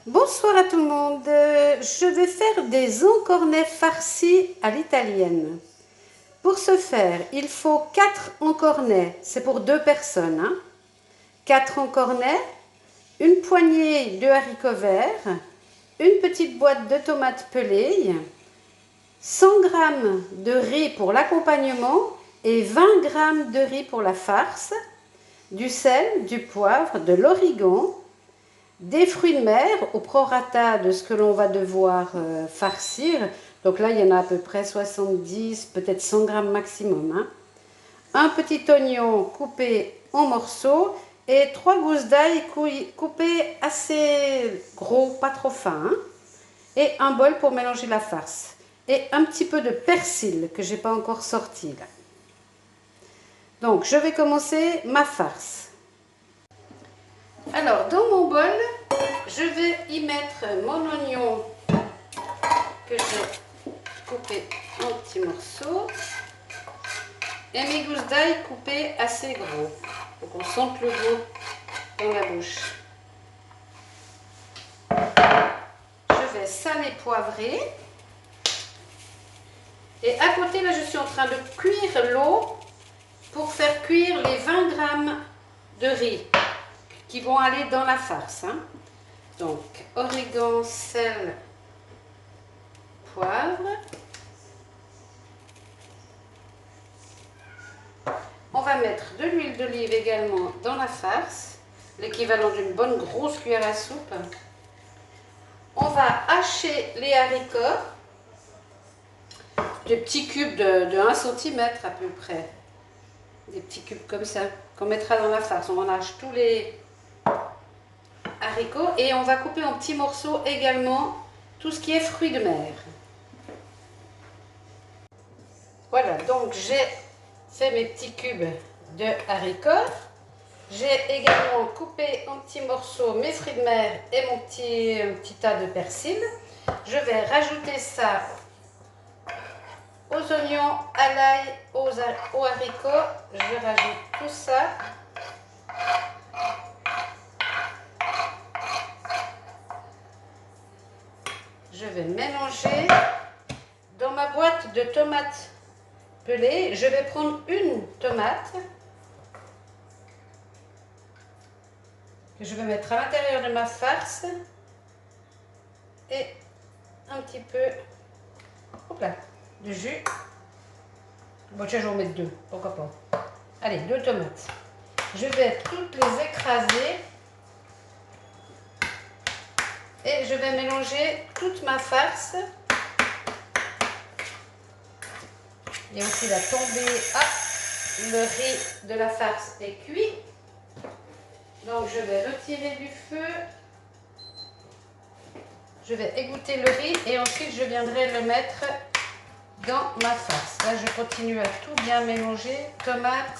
Bonsoir à tout le monde. Je vais faire des encornets farcis à l'italienne. Pour ce faire, il faut 4 encornets. C'est pour 2 personnes. 4 encornets, une poignée de haricots verts, une petite boîte de tomates pelées, 100 g de riz pour l'accompagnement et 20 g de riz pour la farce, du sel, du poivre, de l'origan, des fruits de mer au prorata de ce que l'on va devoir farcir. Donc là, il y en a à peu près 70, peut-être 100 grammes maximum. Un petit oignon coupé en morceaux et 3 gousses d'ail coupées assez gros, pas trop fin. Et un bol pour mélanger la farce. Et un petit peu de persil que je n'ai pas encore sorti là. Donc, je vais commencer ma farce. Alors, dans mon bol, je vais y mettre mon oignon que j'ai coupé en petits morceaux et mes gousses d'ail coupées assez gros pour qu'on sente le goût dans la bouche. Je vais saler, poivrer. Et à côté, là, je suis en train de cuire l'eau pour faire cuire les 20 grammes de riz qui vont aller dans la farce. Donc, origan, sel, poivre. On va mettre de l'huile d'olive également dans la farce, l'équivalent d'une bonne grosse cuillère à soupe. On va hacher les haricots, des petits cubes de 1 cm à peu près. Des petits cubes comme ça, qu'on mettra dans la farce. On en hache tous les haricots et on va couper en petits morceaux également tout ce qui est fruits de mer. Voilà, donc j'ai fait mes petits cubes de haricots. J'ai également coupé en petits morceaux mes fruits de mer et mon petit tas de persil. Je vais rajouter ça aux oignons, à l'ail, aux haricots. Je rajoute tout ça. Je vais mélanger. Dans ma boîte de tomates pelées, je vais prendre une tomate que je vais mettre à l'intérieur de ma farce et un petit peu de jus. Bon, tiens, je vais en mettre 2, pourquoi pas. Allez, 2 tomates. Je vais toutes les écraser et je vais mélanger toute ma farce. Il y a aussi la tombée. Ah, le riz de la farce est cuit. Donc je vais retirer du feu. Je vais égoutter le riz et ensuite je viendrai le mettre dans ma farce. Là, je continue à tout bien mélanger. Tomates,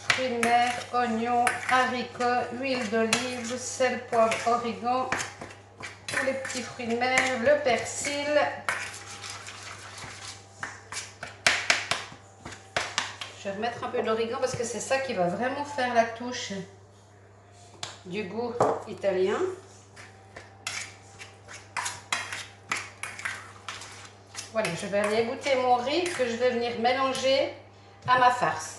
fruits de mer, oignons, haricots, huile d'olive, sel, poivre, origan, tous les petits fruits de mer, le persil. Je vais remettre un peu d'origan parce que c'est ça qui va vraiment faire la touche du goût italien. Voilà, je vais aller égoutter mon riz que je vais venir mélanger à ma farce.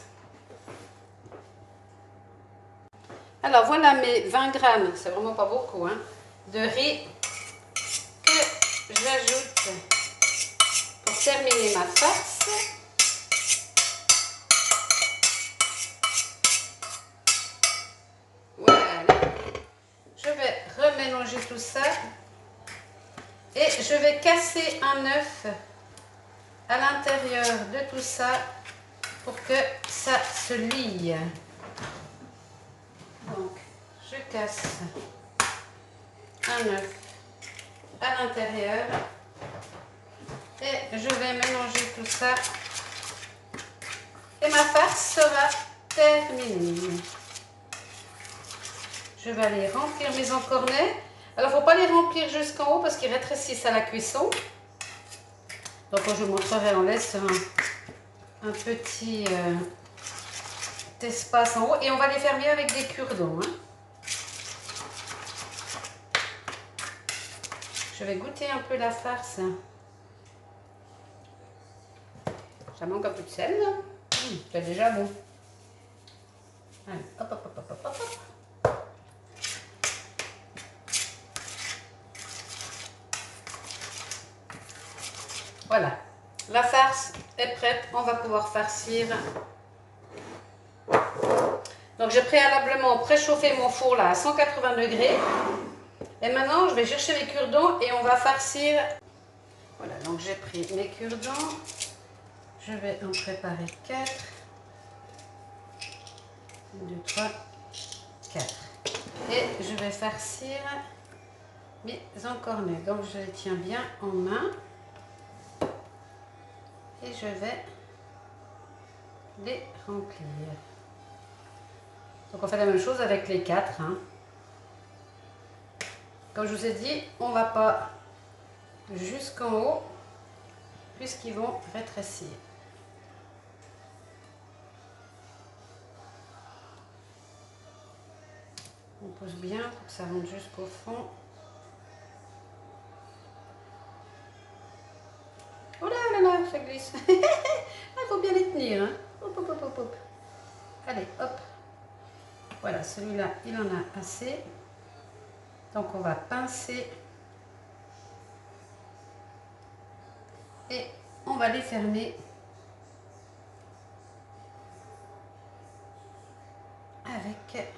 Alors voilà mes 20 grammes, c'est vraiment pas beaucoup, de riz que j'ajoute pour terminer ma farce. Je vais remélanger tout ça et je vais casser un œuf à l'intérieur de tout ça pour que ça se lie. Donc, je casse un œuf à l'intérieur et je vais mélanger tout ça et ma farce sera terminée. Je vais aller remplir mes encornets. Alors, il ne faut pas les remplir jusqu'en haut parce qu'ils rétrécissent à la cuisson. Donc, je vous montrerai, on laisse un petit espace en haut. Et on va les fermer avec des cure-dents. Je vais goûter un peu la farce. Ça manque un peu de sel. C'est déjà bon. Allez, hop, hop, hop, hop, hop, hop. Voilà, la farce est prête. On va pouvoir farcir. Donc j'ai préalablement préchauffé mon four là à 180 degrés. Et maintenant je vais chercher mes cure-dents et on va farcir. Voilà, donc j'ai pris mes cure-dents. Je vais en préparer 4. 1, 2, 3, 4. Et je vais farcir mes encornets. Donc je les tiens bien en main. Et je vais les remplir. Donc on fait la même chose avec les 4. Hein. Comme je vous ai dit, on ne va pas jusqu'en haut puisqu'ils vont rétrécir. On pousse bien pour que ça monte jusqu'au fond. Oh là là là, ça glisse. Il faut bien les tenir. Hein. Hop, hop, hop, hop, hop. Allez, hop. Voilà, celui-là, il en a assez. Donc on va pincer. Et on va les fermer avec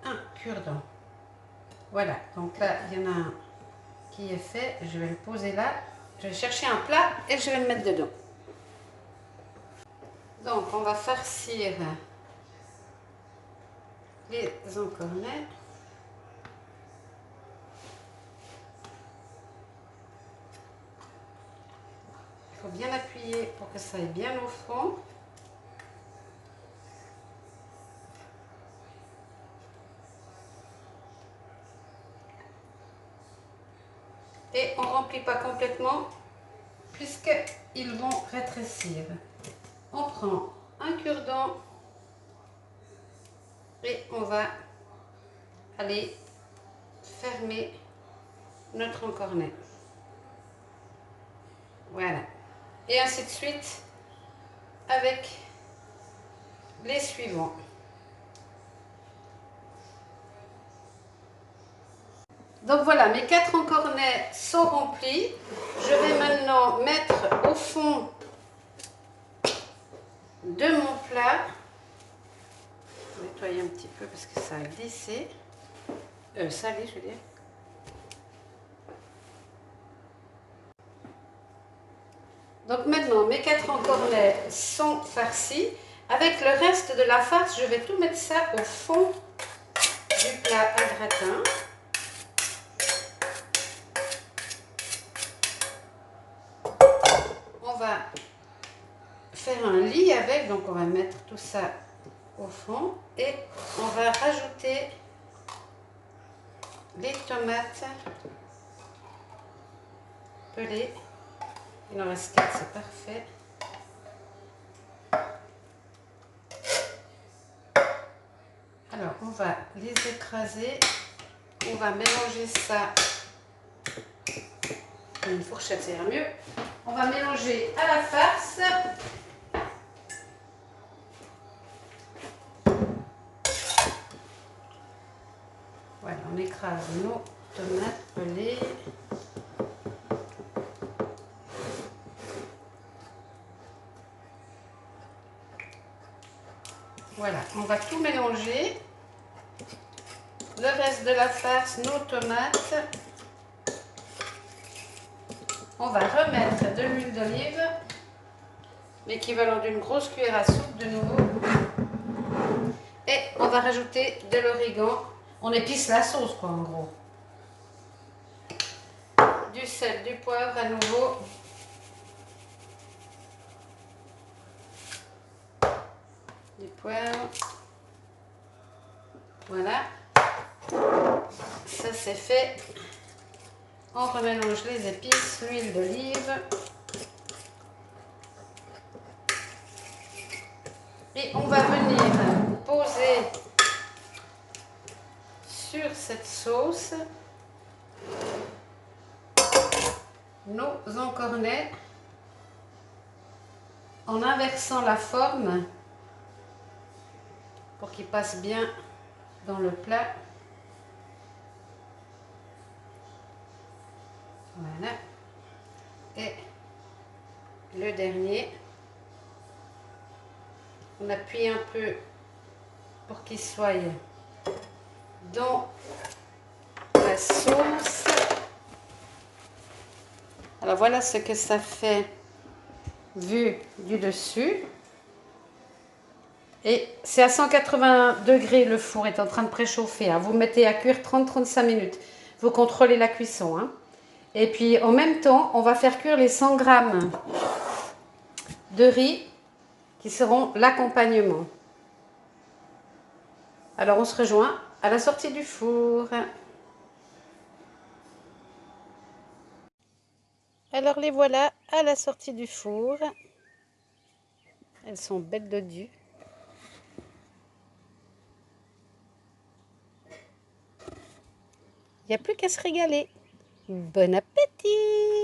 un cure-dent. Voilà, donc là, il y en a un qui est fait. Je vais le poser là. Je vais chercher un plat et je vais le mettre dedans. Donc, on va farcir les encornets. Il faut bien appuyer pour que ça aille bien au fond. Et on ne remplit pas complètement puisqu'ils vont rétrécir. On prend un cure-dent et on va aller fermer notre encornet. Voilà. Et ainsi de suite avec les suivants. Donc voilà, mes 4 encornets sont remplis. Je vais maintenant mettre au fond de mon plat. Je vais nettoyer un petit peu parce que ça a glissé. Salé, je veux dire. Donc maintenant, mes 4 encornets sont farcis. Avec le reste de la farce, je vais tout mettre ça au fond du plat à gratin. On va faire un lit avec, donc on va mettre tout ça au fond et on va rajouter les tomates pelées. Il en reste 4, c'est parfait. Alors, on va les écraser. On va mélanger ça. Une fourchette, ça ira mieux. On va mélanger à la farce. Voilà, on écrase nos tomates pelées. Voilà, on va tout mélanger. Le reste de la farce, nos tomates. On va remettre de l'huile d'olive, l'équivalent d'une grosse cuillère à soupe de nouveau. Et on va rajouter de l'origan. On épice la sauce, quoi, en gros. Du sel, du poivre à nouveau. Du poivre. Voilà. Ça, c'est fait. On remélange les épices, l'huile d'olive. Et on va venir poser sur cette sauce nos encornets en inversant la forme pour qu'ils passent bien dans le plat. Voilà. Et le dernier, on appuie un peu pour qu'il soit dans la sauce. Alors voilà ce que ça fait vu du dessus. Et c'est à 180 degrés, le four est en train de préchauffer. Hein. Vous mettez à cuire 30-35 minutes. Vous contrôlez la cuisson. Hein. Et puis en même temps, on va faire cuire les 100 grammes de riz qui seront l'accompagnement. Alors on se rejoint à la sortie du four. Alors les voilà à la sortie du four. Elles sont belles de Dieu. Il n'y a plus qu'à se régaler. Bon appétit!